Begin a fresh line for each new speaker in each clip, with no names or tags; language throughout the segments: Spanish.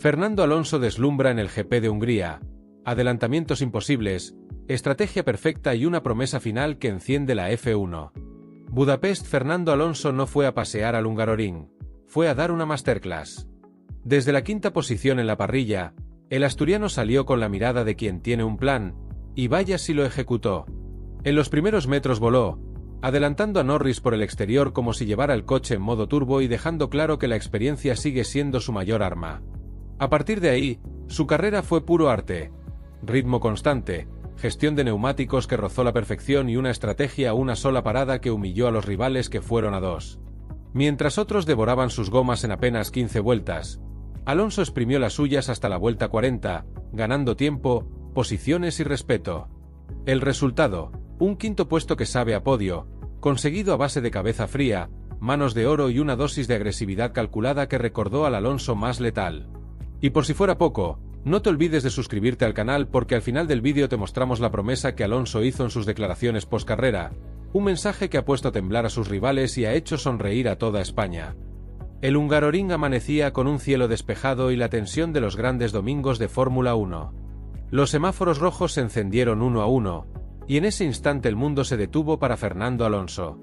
Fernando Alonso deslumbra en el GP de Hungría. Adelantamientos imposibles, estrategia perfecta y una promesa final que enciende la F1. Budapest. Fernando Alonso no fue a pasear al Hungaroring, fue a dar una masterclass. Desde la quinta posición en la parrilla, el asturiano salió con la mirada de quien tiene un plan, y vaya si lo ejecutó. En los primeros metros voló, adelantando a Norris por el exterior como si llevara el coche en modo turbo y dejando claro que la experiencia sigue siendo su mayor arma. A partir de ahí, su carrera fue puro arte. Ritmo constante, gestión de neumáticos que rozó la perfección y una estrategia a una sola parada que humilló a los rivales que fueron a dos. Mientras otros devoraban sus gomas en apenas 15 vueltas, Alonso exprimió las suyas hasta la vuelta 40, ganando tiempo, posiciones y respeto. El resultado, un quinto puesto que sabe a podio, conseguido a base de cabeza fría, manos de oro y una dosis de agresividad calculada que recordó al Alonso más letal. Y por si fuera poco, no te olvides de suscribirte al canal porque al final del vídeo te mostramos la promesa que Alonso hizo en sus declaraciones post-carrera, un mensaje que ha puesto a temblar a sus rivales y ha hecho sonreír a toda España. El Hungaroring amanecía con un cielo despejado y la tensión de los grandes domingos de Fórmula 1. Los semáforos rojos se encendieron uno a uno, y en ese instante el mundo se detuvo para Fernando Alonso.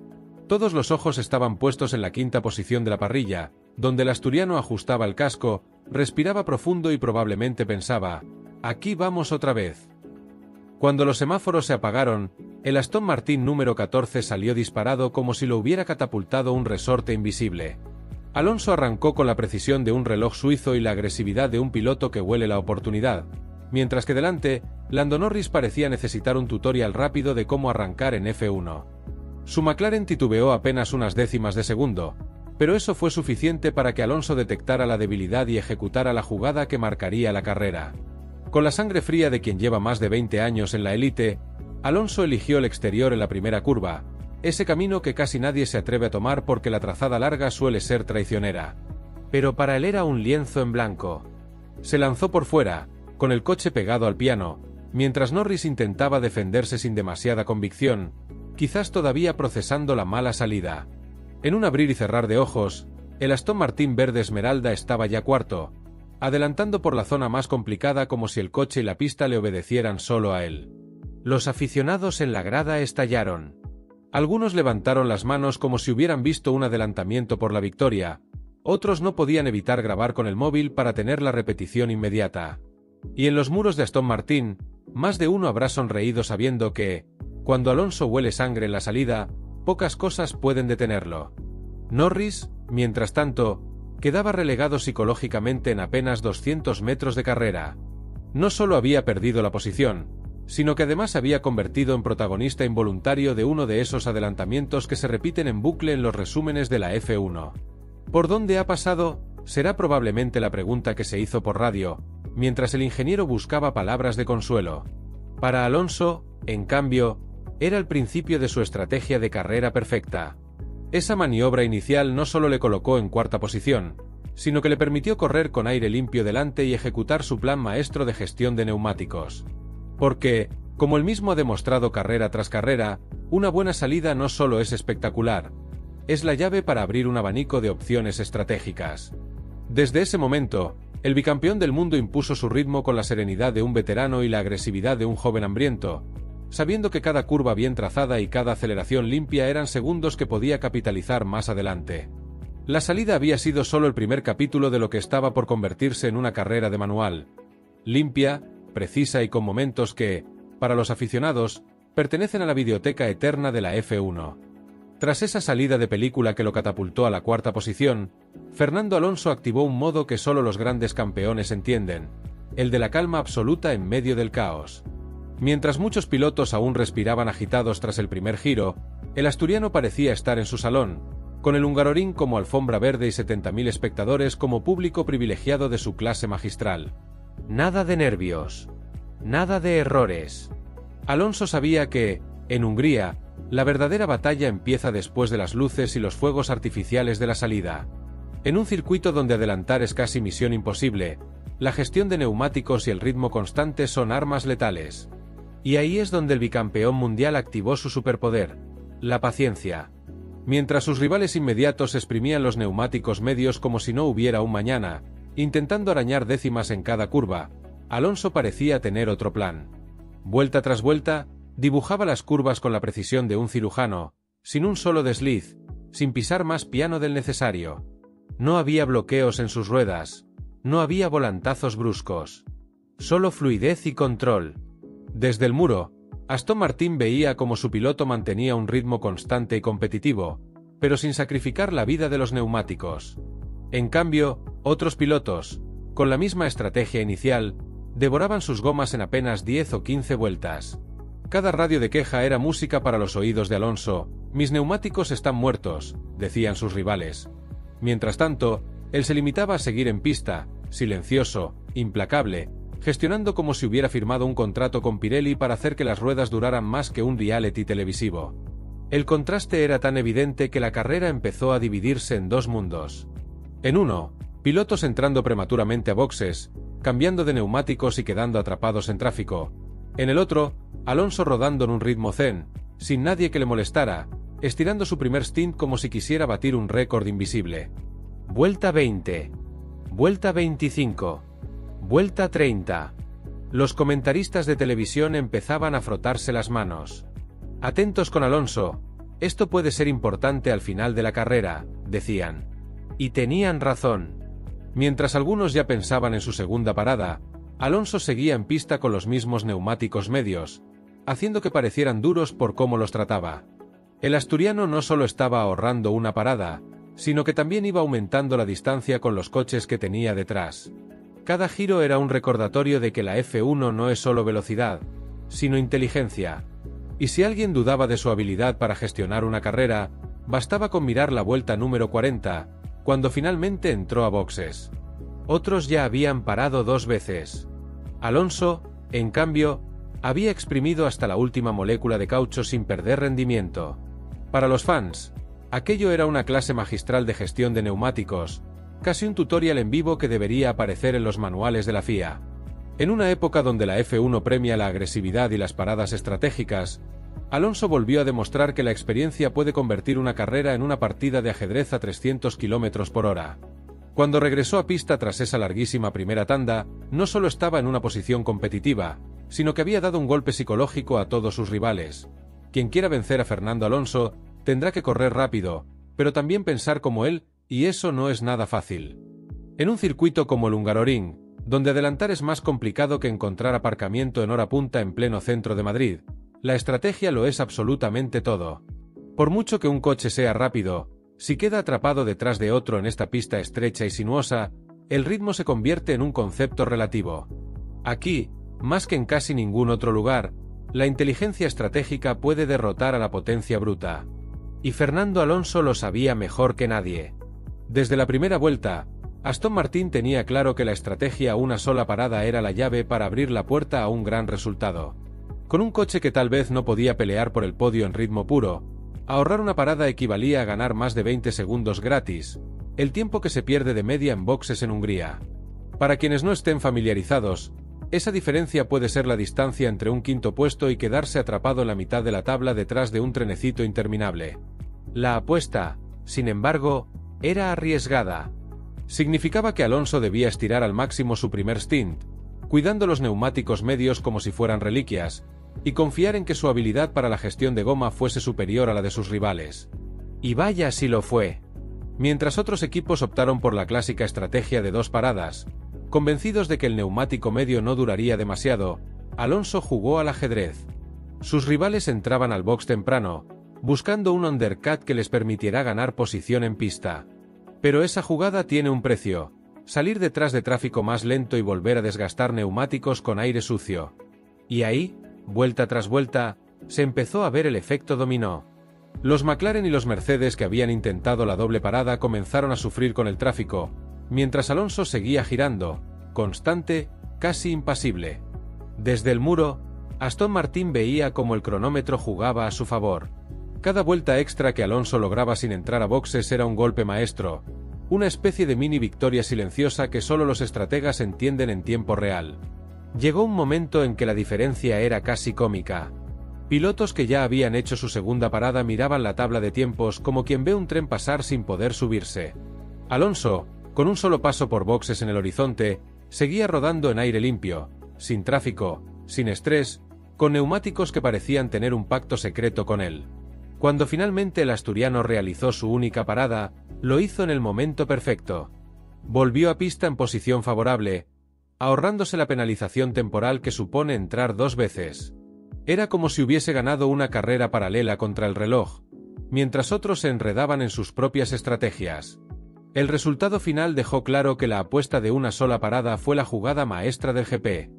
Todos los ojos estaban puestos en la quinta posición de la parrilla, donde el asturiano ajustaba el casco, respiraba profundo y probablemente pensaba, aquí vamos otra vez. Cuando los semáforos se apagaron, el Aston Martin número 14 salió disparado como si lo hubiera catapultado un resorte invisible. Alonso arrancó con la precisión de un reloj suizo y la agresividad de un piloto que huele la oportunidad, mientras que delante, Lando Norris parecía necesitar un tutorial rápido de cómo arrancar en F1. Su McLaren titubeó apenas unas décimas de segundo, pero eso fue suficiente para que Alonso detectara la debilidad y ejecutara la jugada que marcaría la carrera. Con la sangre fría de quien lleva más de 20 años en la élite, Alonso eligió el exterior en la primera curva, ese camino que casi nadie se atreve a tomar porque la trazada larga suele ser traicionera. Pero para él era un lienzo en blanco. Se lanzó por fuera, con el coche pegado al piano, mientras Norris intentaba defenderse sin demasiada convicción, quizás todavía procesando la mala salida. En un abrir y cerrar de ojos, el Aston Martin verde esmeralda estaba ya cuarto, adelantando por la zona más complicada como si el coche y la pista le obedecieran solo a él. Los aficionados en la grada estallaron. Algunos levantaron las manos como si hubieran visto un adelantamiento por la victoria, otros no podían evitar grabar con el móvil para tener la repetición inmediata. Y en los muros de Aston Martin, más de uno habrá sonreído sabiendo que, cuando Alonso huele sangre en la salida, pocas cosas pueden detenerlo. Norris, mientras tanto, quedaba relegado psicológicamente en apenas 200 metros de carrera. No solo había perdido la posición, sino que además había convertido en protagonista involuntario de uno de esos adelantamientos que se repiten en bucle en los resúmenes de la F1. ¿Por dónde ha pasado? Será probablemente la pregunta que se hizo por radio, mientras el ingeniero buscaba palabras de consuelo. Para Alonso, en cambio, era el principio de su estrategia de carrera perfecta. Esa maniobra inicial no solo le colocó en cuarta posición, sino que le permitió correr con aire limpio delante y ejecutar su plan maestro de gestión de neumáticos. Porque, como él mismo ha demostrado carrera tras carrera, una buena salida no solo es espectacular, es la llave para abrir un abanico de opciones estratégicas. Desde ese momento, el bicampeón del mundo impuso su ritmo con la serenidad de un veterano y la agresividad de un joven hambriento, sabiendo que cada curva bien trazada y cada aceleración limpia eran segundos que podía capitalizar más adelante. La salida había sido solo el primer capítulo de lo que estaba por convertirse en una carrera de manual. Limpia, precisa y con momentos que, para los aficionados, pertenecen a la videoteca eterna de la F1. Tras esa salida de película que lo catapultó a la cuarta posición, Fernando Alonso activó un modo que solo los grandes campeones entienden, el de la calma absoluta en medio del caos. Mientras muchos pilotos aún respiraban agitados tras el primer giro, el asturiano parecía estar en su salón, con el Hungaroring como alfombra verde y 70.000 espectadores como público privilegiado de su clase magistral. Nada de nervios. Nada de errores. Alonso sabía que, en Hungría, la verdadera batalla empieza después de las luces y los fuegos artificiales de la salida. En un circuito donde adelantar es casi misión imposible, la gestión de neumáticos y el ritmo constante son armas letales. Y ahí es donde el bicampeón mundial activó su superpoder, la paciencia. Mientras sus rivales inmediatos exprimían los neumáticos medios como si no hubiera un mañana, intentando arañar décimas en cada curva, Alonso parecía tener otro plan. Vuelta tras vuelta, dibujaba las curvas con la precisión de un cirujano, sin un solo desliz, sin pisar más piano del necesario. No había bloqueos en sus ruedas, no había volantazos bruscos. Solo fluidez y control. Desde el muro, Aston Martin veía cómo su piloto mantenía un ritmo constante y competitivo, pero sin sacrificar la vida de los neumáticos. En cambio, otros pilotos, con la misma estrategia inicial, devoraban sus gomas en apenas 10 o 15 vueltas. Cada radio de queja era música para los oídos de Alonso. «Mis neumáticos están muertos», decían sus rivales. Mientras tanto, él se limitaba a seguir en pista, silencioso, implacable, gestionando como si hubiera firmado un contrato con Pirelli para hacer que las ruedas duraran más que un reality televisivo. El contraste era tan evidente que la carrera empezó a dividirse en dos mundos. En uno, pilotos entrando prematuramente a boxes, cambiando de neumáticos y quedando atrapados en tráfico. En el otro, Alonso rodando en un ritmo zen, sin nadie que le molestara, estirando su primer stint como si quisiera batir un récord invisible. Vuelta 20. Vuelta 25. Vuelta 30. Los comentaristas de televisión empezaban a frotarse las manos. «Atentos con Alonso, esto puede ser importante al final de la carrera», decían. Y tenían razón. Mientras algunos ya pensaban en su segunda parada, Alonso seguía en pista con los mismos neumáticos medios, haciendo que parecieran duros por cómo los trataba. El asturiano no solo estaba ahorrando una parada, sino que también iba aumentando la distancia con los coches que tenía detrás. Cada giro era un recordatorio de que la F1 no es solo velocidad, sino inteligencia. Y si alguien dudaba de su habilidad para gestionar una carrera, bastaba con mirar la vuelta número 40, cuando finalmente entró a boxes. Otros ya habían parado 2 veces. Alonso, en cambio, había exprimido hasta la última molécula de caucho sin perder rendimiento. Para los fans, aquello era una clase magistral de gestión de neumáticos, casi un tutorial en vivo que debería aparecer en los manuales de la FIA. En una época donde la F1 premia la agresividad y las paradas estratégicas, Alonso volvió a demostrar que la experiencia puede convertir una carrera en una partida de ajedrez a 300 km por hora. Cuando regresó a pista tras esa larguísima primera tanda, no solo estaba en una posición competitiva, sino que había dado un golpe psicológico a todos sus rivales. Quien quiera vencer a Fernando Alonso, tendrá que correr rápido, pero también pensar como él, y eso no es nada fácil. En un circuito como el Hungaroring, donde adelantar es más complicado que encontrar aparcamiento en hora punta en pleno centro de Madrid, la estrategia lo es absolutamente todo. Por mucho que un coche sea rápido, si queda atrapado detrás de otro en esta pista estrecha y sinuosa, el ritmo se convierte en un concepto relativo. Aquí, más que en casi ningún otro lugar, la inteligencia estratégica puede derrotar a la potencia bruta. Y Fernando Alonso lo sabía mejor que nadie. Desde la primera vuelta, Aston Martin tenía claro que la estrategia a una sola parada era la llave para abrir la puerta a un gran resultado. Con un coche que tal vez no podía pelear por el podio en ritmo puro, ahorrar una parada equivalía a ganar más de 20 segundos gratis, el tiempo que se pierde de media en boxes en Hungría. Para quienes no estén familiarizados, esa diferencia puede ser la distancia entre un quinto puesto y quedarse atrapado en la mitad de la tabla detrás de un trenecito interminable. La apuesta, sin embargo, era arriesgada. Significaba que Alonso debía estirar al máximo su primer stint, cuidando los neumáticos medios como si fueran reliquias, y confiar en que su habilidad para la gestión de goma fuese superior a la de sus rivales. Y vaya si lo fue. Mientras otros equipos optaron por la clásica estrategia de 2 paradas, convencidos de que el neumático medio no duraría demasiado, Alonso jugó al ajedrez. Sus rivales entraban al box temprano, buscando un undercut que les permitiera ganar posición en pista. Pero esa jugada tiene un precio: salir detrás de tráfico más lento y volver a desgastar neumáticos con aire sucio. Y ahí, vuelta tras vuelta, se empezó a ver el efecto dominó. Los McLaren y los Mercedes que habían intentado la doble parada comenzaron a sufrir con el tráfico, mientras Alonso seguía girando, constante, casi impasible. Desde el muro, Aston Martin veía cómo el cronómetro jugaba a su favor. Cada vuelta extra que Alonso lograba sin entrar a boxes era un golpe maestro, una especie de mini victoria silenciosa que solo los estrategas entienden en tiempo real. Llegó un momento en que la diferencia era casi cómica. Pilotos que ya habían hecho su segunda parada miraban la tabla de tiempos como quien ve un tren pasar sin poder subirse. Alonso, Con un solo paso por boxes en el horizonte, seguía rodando en aire limpio, sin tráfico, sin estrés, con neumáticos que parecían tener un pacto secreto con él. Cuando finalmente el asturiano realizó su única parada, lo hizo en el momento perfecto. Volvió a pista en posición favorable, ahorrándose la penalización temporal que supone entrar 2 veces. Era como si hubiese ganado una carrera paralela contra el reloj, mientras otros se enredaban en sus propias estrategias. El resultado final dejó claro que la apuesta de una sola parada fue la jugada maestra del GP.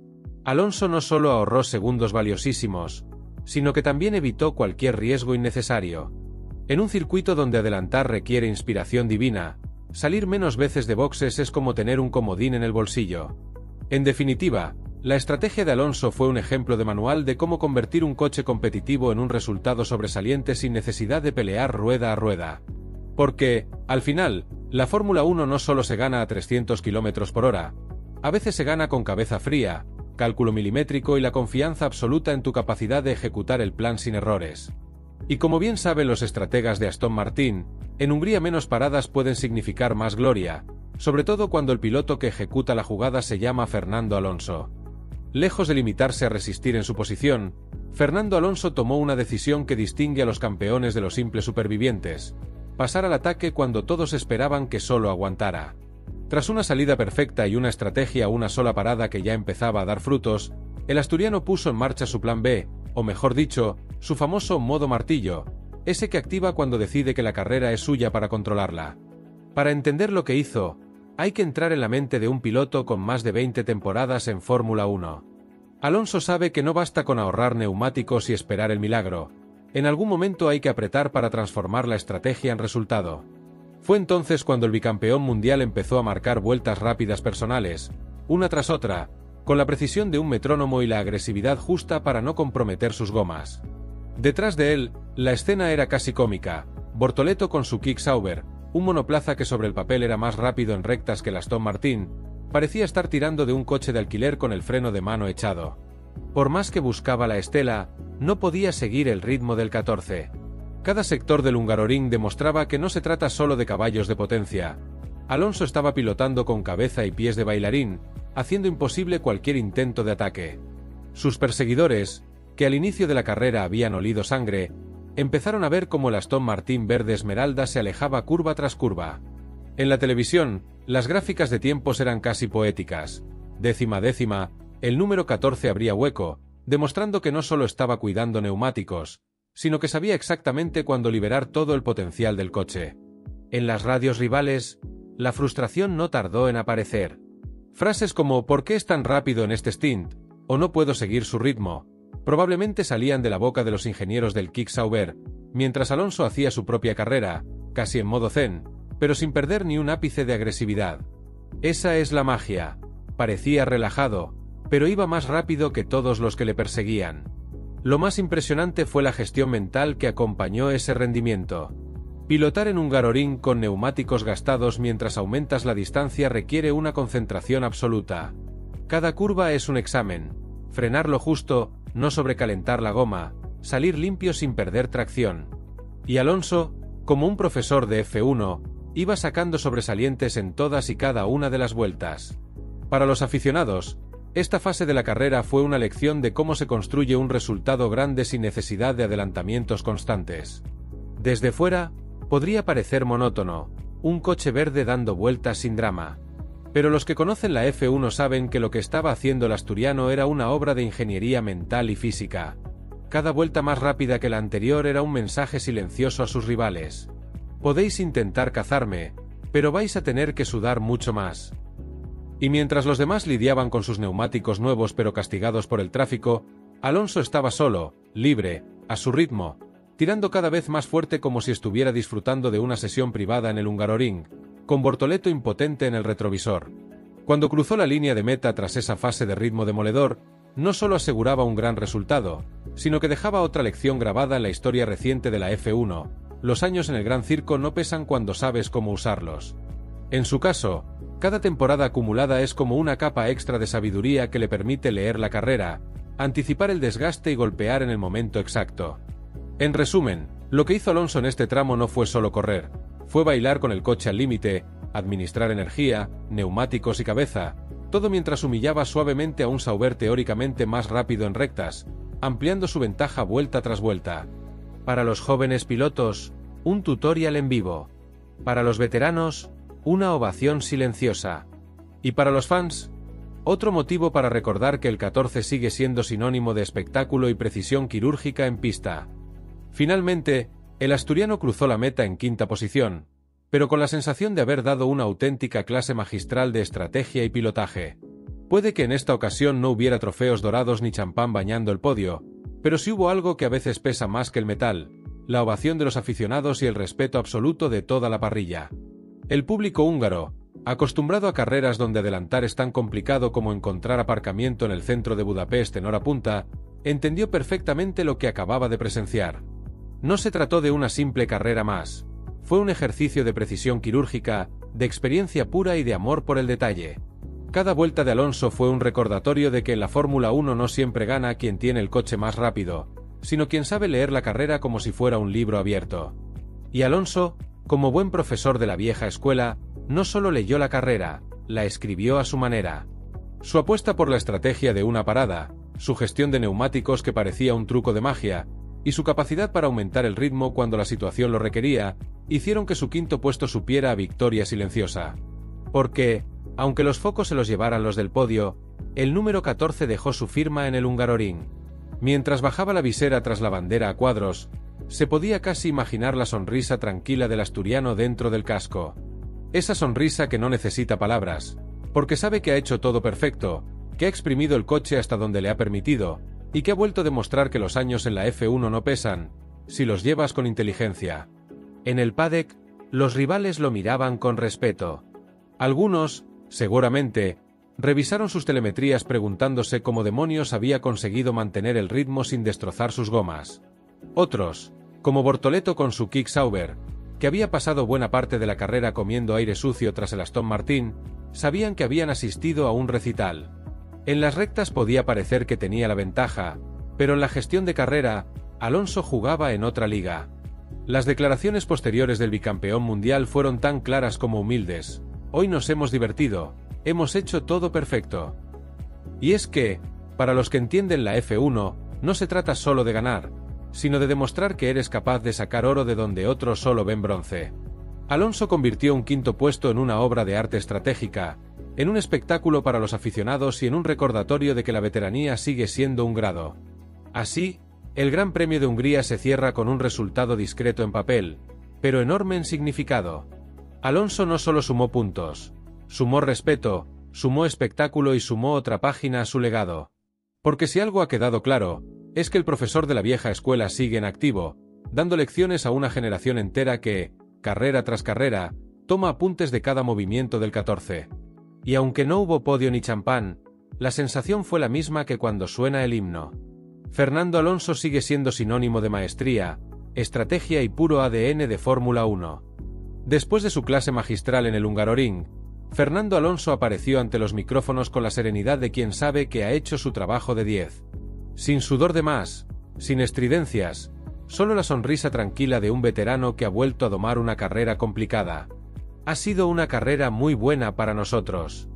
Alonso no solo ahorró segundos valiosísimos, sino que también evitó cualquier riesgo innecesario. En un circuito donde adelantar requiere inspiración divina, salir menos veces de boxes es como tener un comodín en el bolsillo. En definitiva, la estrategia de Alonso fue un ejemplo de manual de cómo convertir un coche competitivo en un resultado sobresaliente sin necesidad de pelear rueda a rueda. Porque, al final, la Fórmula 1 no solo se gana a 300 km por hora, a veces se gana con cabeza fría, cálculo milimétrico y la confianza absoluta en tu capacidad de ejecutar el plan sin errores. Y como bien saben los estrategas de Aston Martin, en Hungría menos paradas pueden significar más gloria, sobre todo cuando el piloto que ejecuta la jugada se llama Fernando Alonso. Lejos de limitarse a resistir en su posición, Fernando Alonso tomó una decisión que distingue a los campeones de los simples supervivientes: pasar al ataque cuando todos esperaban que solo aguantara. Tras una salida perfecta y una estrategia a una sola parada que ya empezaba a dar frutos, el asturiano puso en marcha su plan B, o mejor dicho, su famoso modo martillo, ese que activa cuando decide que la carrera es suya para controlarla. Para entender lo que hizo, hay que entrar en la mente de un piloto con más de 20 temporadas en Fórmula 1. Alonso sabe que no basta con ahorrar neumáticos y esperar el milagro. En algún momento hay que apretar para transformar la estrategia en resultado. Fue entonces cuando el bicampeón mundial empezó a marcar vueltas rápidas personales, una tras otra, con la precisión de un metrónomo y la agresividad justa para no comprometer sus gomas. Detrás de él, la escena era casi cómica: Bortoleto con su Kick Sauber, un monoplaza que sobre el papel era más rápido en rectas que el Aston Martin, parecía estar tirando de un coche de alquiler con el freno de mano echado. Por más que buscaba la estela, no podía seguir el ritmo del 14. Cada sector del Hungaroring demostraba que no se trata solo de caballos de potencia. Alonso estaba pilotando con cabeza y pies de bailarín, haciendo imposible cualquier intento de ataque. Sus perseguidores, que al inicio de la carrera habían olido sangre, empezaron a ver cómo el Aston Martin verde esmeralda se alejaba curva tras curva. En la televisión, las gráficas de tiempos eran casi poéticas. Décima a décima, el número 14 abría hueco, demostrando que no solo estaba cuidando neumáticos, sino que sabía exactamente cuándo liberar todo el potencial del coche. En las radios rivales, la frustración no tardó en aparecer. Frases como «¿Por qué es tan rápido en este stint?» o «No puedo seguir su ritmo», probablemente salían de la boca de los ingenieros del Kick Sauber, mientras Alonso hacía su propia carrera, casi en modo zen, pero sin perder ni un ápice de agresividad. Esa es la magia. Parecía relajado, pero iba más rápido que todos los que le perseguían. Lo más impresionante fue la gestión mental que acompañó ese rendimiento. Pilotar en un Hungaroring con neumáticos gastados mientras aumentas la distancia requiere una concentración absoluta. Cada curva es un examen. Frenar lo justo, no sobrecalentar la goma, salir limpio sin perder tracción. Y Alonso, como un profesor de F1, iba sacando sobresalientes en todas y cada una de las vueltas. Para los aficionados, esta fase de la carrera fue una lección de cómo se construye un resultado grande sin necesidad de adelantamientos constantes. Desde fuera, podría parecer monótono, un coche verde dando vueltas sin drama. Pero los que conocen la F1 saben que lo que estaba haciendo el asturiano era una obra de ingeniería mental y física. Cada vuelta más rápida que la anterior era un mensaje silencioso a sus rivales. Podéis intentar cazarme, pero vais a tener que sudar mucho más. Y mientras los demás lidiaban con sus neumáticos nuevos pero castigados por el tráfico, Alonso estaba solo, libre, a su ritmo, tirando cada vez más fuerte como si estuviera disfrutando de una sesión privada en el Hungaroring, con Bortoleto impotente en el retrovisor. Cuando cruzó la línea de meta tras esa fase de ritmo demoledor, no solo aseguraba un gran resultado, sino que dejaba otra lección grabada en la historia reciente de la F1: los años en el Gran Circo no pesan cuando sabes cómo usarlos. En su caso, cada temporada acumulada es como una capa extra de sabiduría que le permite leer la carrera, anticipar el desgaste y golpear en el momento exacto. En resumen, lo que hizo Alonso en este tramo no fue solo correr, fue bailar con el coche al límite, administrar energía, neumáticos y cabeza, todo mientras humillaba suavemente a un Sauber teóricamente más rápido en rectas, ampliando su ventaja vuelta tras vuelta. Para los jóvenes pilotos, un tutorial en vivo. Para los veteranos, una ovación silenciosa. Y para los fans, otro motivo para recordar que el 14 sigue siendo sinónimo de espectáculo y precisión quirúrgica en pista. Finalmente, el asturiano cruzó la meta en quinta posición, pero con la sensación de haber dado una auténtica clase magistral de estrategia y pilotaje. Puede que en esta ocasión no hubiera trofeos dorados ni champán bañando el podio, pero sí hubo algo que a veces pesa más que el metal: la ovación de los aficionados y el respeto absoluto de toda la parrilla. El público húngaro, acostumbrado a carreras donde adelantar es tan complicado como encontrar aparcamiento en el centro de Budapest en hora punta, entendió perfectamente lo que acababa de presenciar. No se trató de una simple carrera más. Fue un ejercicio de precisión quirúrgica, de experiencia pura y de amor por el detalle. Cada vuelta de Alonso fue un recordatorio de que en la Fórmula 1 no siempre gana quien tiene el coche más rápido, sino quien sabe leer la carrera como si fuera un libro abierto. Y Alonso, como buen profesor de la vieja escuela, no solo leyó la carrera, la escribió a su manera. Su apuesta por la estrategia de una parada, su gestión de neumáticos que parecía un truco de magia, y su capacidad para aumentar el ritmo cuando la situación lo requería, hicieron que su quinto puesto supiera a victoria silenciosa. Porque, aunque los focos se los llevaran los del podio, el número 14 dejó su firma en el Hungaroring. Mientras bajaba la visera tras la bandera a cuadros, se podía casi imaginar la sonrisa tranquila del asturiano dentro del casco. Esa sonrisa que no necesita palabras, porque sabe que ha hecho todo perfecto, que ha exprimido el coche hasta donde le ha permitido, y que ha vuelto a demostrar que los años en la F1 no pesan, si los llevas con inteligencia. En el paddock, los rivales lo miraban con respeto. Algunos, seguramente, revisaron sus telemetrías preguntándose cómo demonios había conseguido mantener el ritmo sin destrozar sus gomas. Otros, como Bortoleto con su Kick Sauber, que había pasado buena parte de la carrera comiendo aire sucio tras el Aston Martin, sabían que habían asistido a un recital. En las rectas podía parecer que tenía la ventaja, pero en la gestión de carrera, Alonso jugaba en otra liga. Las declaraciones posteriores del bicampeón mundial fueron tan claras como humildes: hoy nos hemos divertido, hemos hecho todo perfecto. Y es que, para los que entienden la F1, no se trata solo de ganar, sino de demostrar que eres capaz de sacar oro de donde otros solo ven bronce. Alonso convirtió un quinto puesto en una obra de arte estratégica, en un espectáculo para los aficionados y en un recordatorio de que la veteranía sigue siendo un grado. Así, el Gran Premio de Hungría se cierra con un resultado discreto en papel, pero enorme en significado. Alonso no solo sumó puntos, sumó respeto, sumó espectáculo y sumó otra página a su legado. Porque si algo ha quedado claro, es que el profesor de la vieja escuela sigue en activo, dando lecciones a una generación entera que, carrera tras carrera, toma apuntes de cada movimiento del 14. Y aunque no hubo podio ni champán, la sensación fue la misma que cuando suena el himno. Fernando Alonso sigue siendo sinónimo de maestría, estrategia y puro ADN de Fórmula 1. Después de su clase magistral en el Hungaroring, Fernando Alonso apareció ante los micrófonos con la serenidad de quien sabe que ha hecho su trabajo de 10. Sin sudor de más, sin estridencias, solo la sonrisa tranquila de un veterano que ha vuelto a domar una carrera complicada. Ha sido una carrera muy buena para nosotros.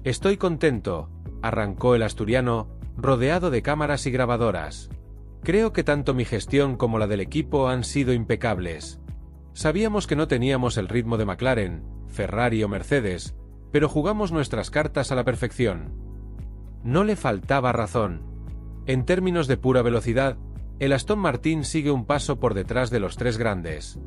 Estoy contento, arrancó el asturiano, rodeado de cámaras y grabadoras. Creo que tanto mi gestión como la del equipo han sido impecables. Sabíamos que no teníamos el ritmo de McLaren, Ferrari o Mercedes, pero jugamos nuestras cartas a la perfección. No le faltaba razón. En términos de pura velocidad, el Aston Martin sigue un paso por detrás de los tres grandes.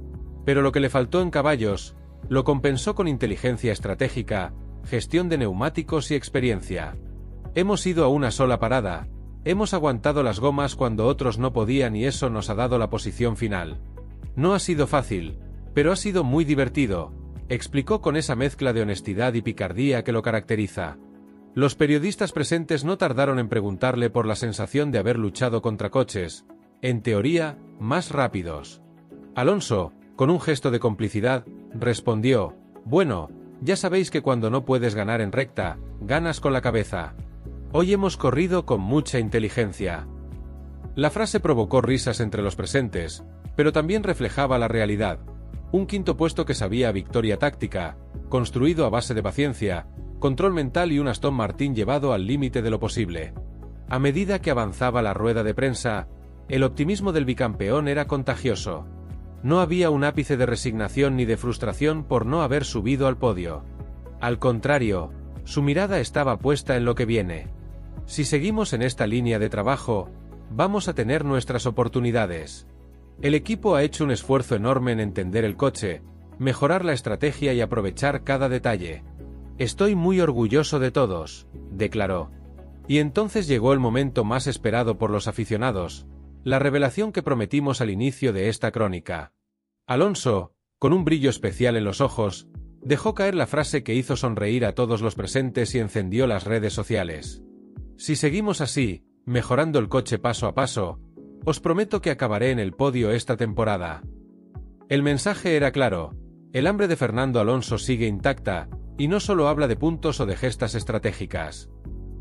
Pero lo que le faltó en caballos, lo compensó con inteligencia estratégica, gestión de neumáticos y experiencia. Hemos ido a una sola parada, hemos aguantado las gomas cuando otros no podían y eso nos ha dado la posición final. No ha sido fácil, pero ha sido muy divertido, explicó con esa mezcla de honestidad y picardía que lo caracteriza. Los periodistas presentes no tardaron en preguntarle por la sensación de haber luchado contra coches, en teoría, más rápidos. Alonso, con un gesto de complicidad, respondió: bueno, ya sabéis que cuando no puedes ganar en recta, ganas con la cabeza. Hoy hemos corrido con mucha inteligencia. La frase provocó risas entre los presentes, pero también reflejaba la realidad. Un quinto puesto que sabía a victoria táctica, construido a base de paciencia, control mental y un Aston Martin llevado al límite de lo posible. A medida que avanzaba la rueda de prensa, el optimismo del bicampeón era contagioso. No había un ápice de resignación ni de frustración por no haber subido al podio. Al contrario, su mirada estaba puesta en lo que viene. Si seguimos en esta línea de trabajo, vamos a tener nuestras oportunidades. El equipo ha hecho un esfuerzo enorme en entender el coche, mejorar la estrategia y aprovechar cada detalle. Estoy muy orgulloso de todos, declaró. Y entonces llegó el momento más esperado por los aficionados, la revelación que prometimos al inicio de esta crónica. Alonso, con un brillo especial en los ojos, dejó caer la frase que hizo sonreír a todos los presentes y encendió las redes sociales. Si seguimos así, mejorando el coche paso a paso, os prometo que acabaré en el podio esta temporada. El mensaje era claro, el hambre de Fernando Alonso sigue intacta, y no solo habla de puntos o de gestas estratégicas.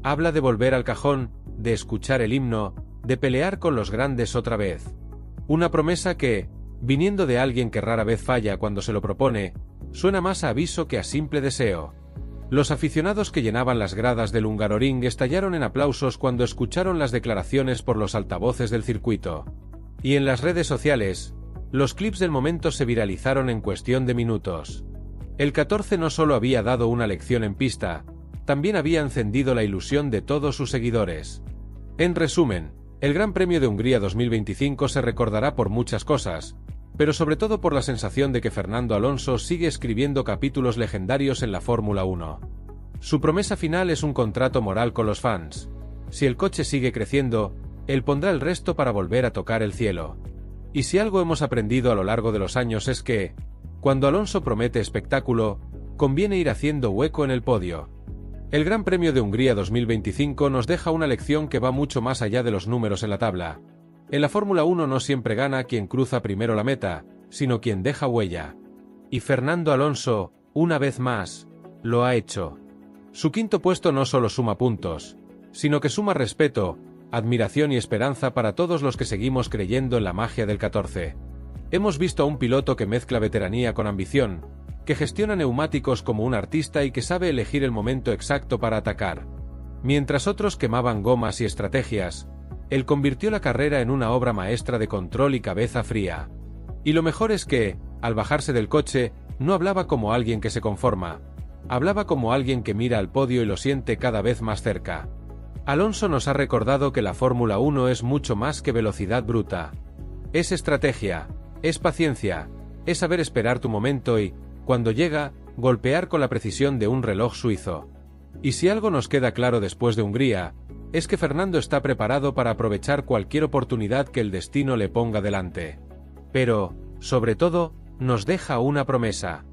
Habla de volver al cajón, de escuchar el himno, de pelear con los grandes otra vez. Una promesa que, viniendo de alguien que rara vez falla cuando se lo propone, suena más a aviso que a simple deseo. Los aficionados que llenaban las gradas del Hungaroring estallaron en aplausos cuando escucharon las declaraciones por los altavoces del circuito. Y en las redes sociales, los clips del momento se viralizaron en cuestión de minutos. El 14 no solo había dado una lección en pista, también había encendido la ilusión de todos sus seguidores. En resumen, el Gran Premio de Hungría 2025 se recordará por muchas cosas, pero sobre todo por la sensación de que Fernando Alonso sigue escribiendo capítulos legendarios en la Fórmula 1. Su promesa final es un contrato moral con los fans. Si el coche sigue creciendo, él pondrá el resto para volver a tocar el cielo. Y si algo hemos aprendido a lo largo de los años es que, cuando Alonso promete espectáculo, conviene ir haciendo hueco en el podio. El Gran Premio de Hungría 2025 nos deja una lección que va mucho más allá de los números en la tabla. En la Fórmula 1 no siempre gana quien cruza primero la meta, sino quien deja huella. Y Fernando Alonso, una vez más, lo ha hecho. Su quinto puesto no solo suma puntos, sino que suma respeto, admiración y esperanza para todos los que seguimos creyendo en la magia del 14. Hemos visto a un piloto que mezcla veteranía con ambición, que gestiona neumáticos como un artista y que sabe elegir el momento exacto para atacar. Mientras otros quemaban gomas y estrategias, él convirtió la carrera en una obra maestra de control y cabeza fría. Y lo mejor es que, al bajarse del coche, no hablaba como alguien que se conforma. Hablaba como alguien que mira al podio y lo siente cada vez más cerca. Alonso nos ha recordado que la Fórmula 1 es mucho más que velocidad bruta. Es estrategia, es paciencia, es saber esperar tu momento y, cuando llega, golpear con la precisión de un reloj suizo. Y si algo nos queda claro después de Hungría, es que Fernando está preparado para aprovechar cualquier oportunidad que el destino le ponga delante. Pero, sobre todo, nos deja una promesa.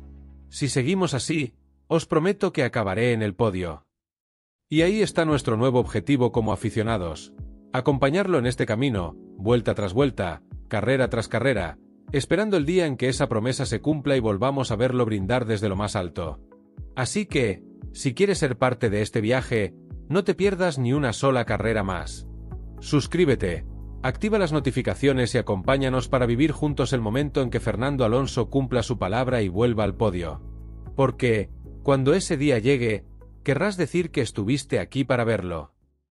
Si seguimos así, os prometo que acabaré en el podio. Y ahí está nuestro nuevo objetivo como aficionados. Acompañarlo en este camino, vuelta tras vuelta, carrera tras carrera, esperando el día en que esa promesa se cumpla y volvamos a verlo brindar desde lo más alto. Así que, si quieres ser parte de este viaje, no te pierdas ni una sola carrera más. Suscríbete, activa las notificaciones y acompáñanos para vivir juntos el momento en que Fernando Alonso cumpla su palabra y vuelva al podio. Porque, cuando ese día llegue, querrás decir que estuviste aquí para verlo.